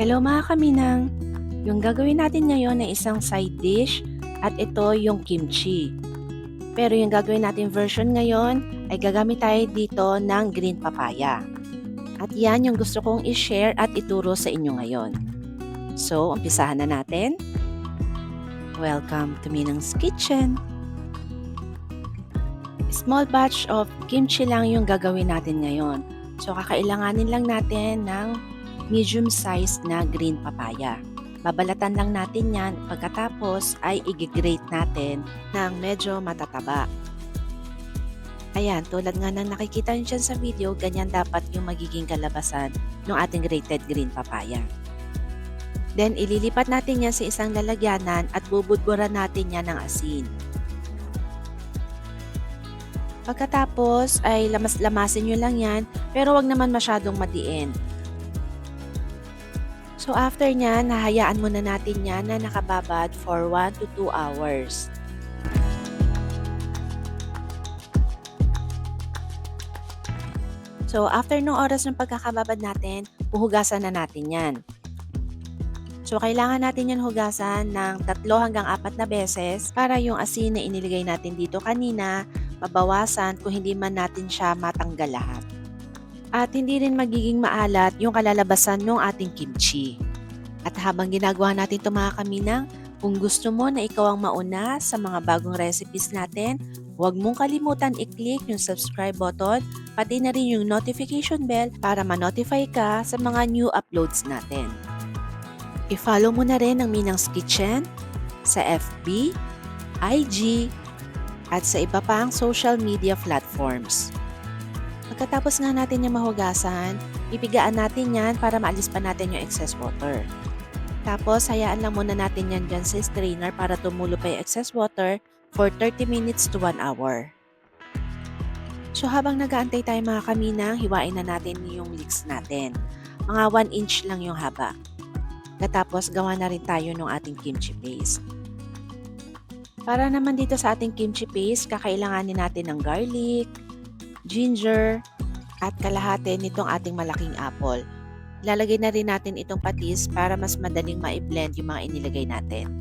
Hello mga kaminang! Yung gagawin natin ngayon ay isang side dish at ito yung kimchi. Pero yung gagawin natin version ngayon ay gagamit tayo dito ng green papaya. At yan yung gusto kong i-share at ituro sa inyo ngayon. So, umpisahan na natin. Welcome to Minang's Kitchen! Small batch of kimchi lang yung gagawin natin ngayon. So, kakailanganin lang natin ng medium size na green papaya. Babalatan lang natin yan, pagkatapos ay i-grate natin ng medyo matataba. Ayan, tulad nga ng nakikita nyo dyan sa video, ganyan dapat yung magiging kalabasan ng ating grated green papaya. Then, ililipat natin yan sa isang lalagyanan at bubudburan natin yan ng asin. Pagkatapos ay lamas-lamasin nyo lang yan, pero wag naman masyadong madiin. So after nyan, nahayaan muna natin yan na nakababad for 1 to 2 hours. So after nung oras ng pagkakababad natin, huhugasan na natin yan. So kailangan natin yan hugasan ng 3 hanggang 4 na beses para yung asin na iniligay natin dito kanina, mabawasan kung hindi man natin siya matanggal lahat. At hindi rin magiging maalat yung kalalabasan ng ating kimchi. At habang ginagawa natin ito mga kaminang, kung gusto mo na ikaw ang mauna sa mga bagong recipes natin, huwag mong kalimutan i-click yung subscribe button, pati na rin yung notification bell para ma-notify ka sa mga new uploads natin. I-follow mo na rin ang Minang's Kitchen sa FB, IG, at sa iba pang social media platforms. Pagkatapos nga natin yung mahugasan, pipigaan natin yan para maalis pa natin yung excess water. Tapos, hayaan lang muna natin yan dyan sa strainer para tumulo pa yung excess water for 30 minutes to 1 hour. So, habang nag-aantay tayo mga kaminang, hiwain na natin yung leeks natin. Mga 1 inch lang yung haba. Tapos, gawa na rin tayo ng ating kimchi paste. Para naman dito sa ating kimchi paste, kakailanganin natin ng garlic, ginger, at kalahati nitong ating malaking apple. Lalagay na rin natin itong patis para mas madaling ma-blend yung mga inilagay natin.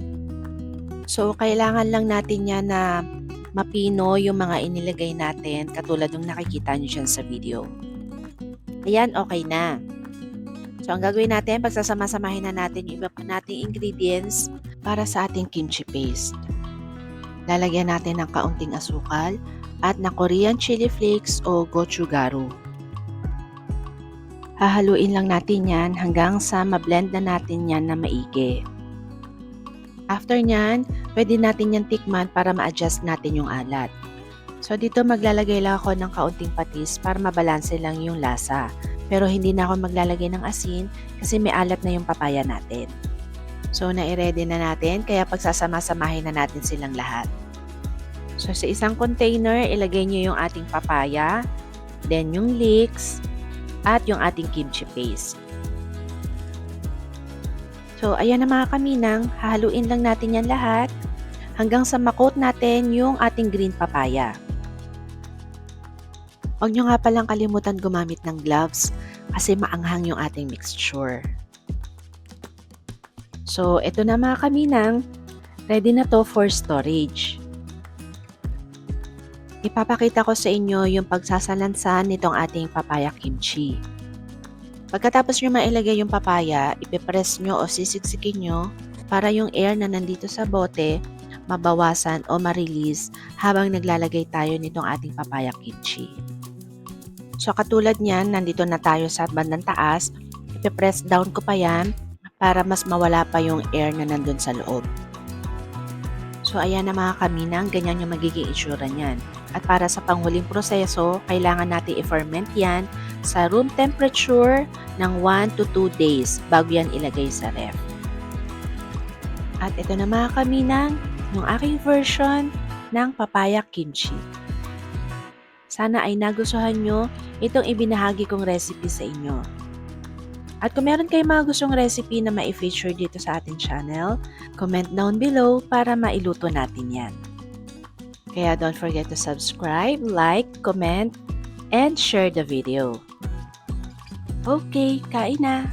So, kailangan lang natin yan na mapino yung mga inilagay natin katulad ng nakikita nyo dyan sa video. Ayan, okay na. So, ang gagawin natin, pagsasama-samahin na natin yung iba pa nating ingredients para sa ating kimchi paste. Lalagyan natin ng kaunting asukal at na Korean chili flakes o gochugaru. Hahaluin lang natin yan hanggang sa ma-blend na natin yan na maigi. After nyan, pwede natin yan tikman para ma-adjust natin yung alat. So dito maglalagay lang ako ng kaunting patis para mabalanse lang yung lasa. Pero hindi na ako maglalagay ng asin kasi may alat na yung papaya natin. So nai-ready na natin kaya pagsasama-samahin na natin silang lahat. So sa isang container, ilagay nyo yung ating papaya, then yung leeks, at yung ating kimchi paste. So ayan na mga kaminang, hahaluin lang natin yan lahat hanggang sa makot natin yung ating green papaya. Huwag nyo nga palang kalimutan gumamit ng gloves kasi maanghang yung ating mixture. So ito na mga kaminang, ready na to for storage. Ipapakita ko sa inyo yung pagsasalansan nitong ating papaya kimchi. Pagkatapos nyo mailagay yung papaya, ipipress nyo o sisiksikin nyo para yung air na nandito sa bote mabawasan o ma-release habang naglalagay tayo nitong ating papaya kimchi. So katulad nyan, nandito na tayo sa bandang taas, ipipress down ko pa yan para mas mawala pa yung air na nandun sa loob. So ayan na mga kaminang, ganyan yung magiging itsura niyan. At para sa panghuling proseso, kailangan natin i-ferment yan sa room temperature ng 1 to 2 days bago yan ilagay sa ref. At ito na mga kaminang, yung aking version ng papaya kimchi. Sana ay nagustuhan nyo itong ibinahagi kong recipe sa inyo. At kung meron kayong mga gustong recipe na ma-feature dito sa ating channel, comment down below para mailuto natin yan. Kaya don't forget to subscribe, like, comment, and share the video. Okay, kain na!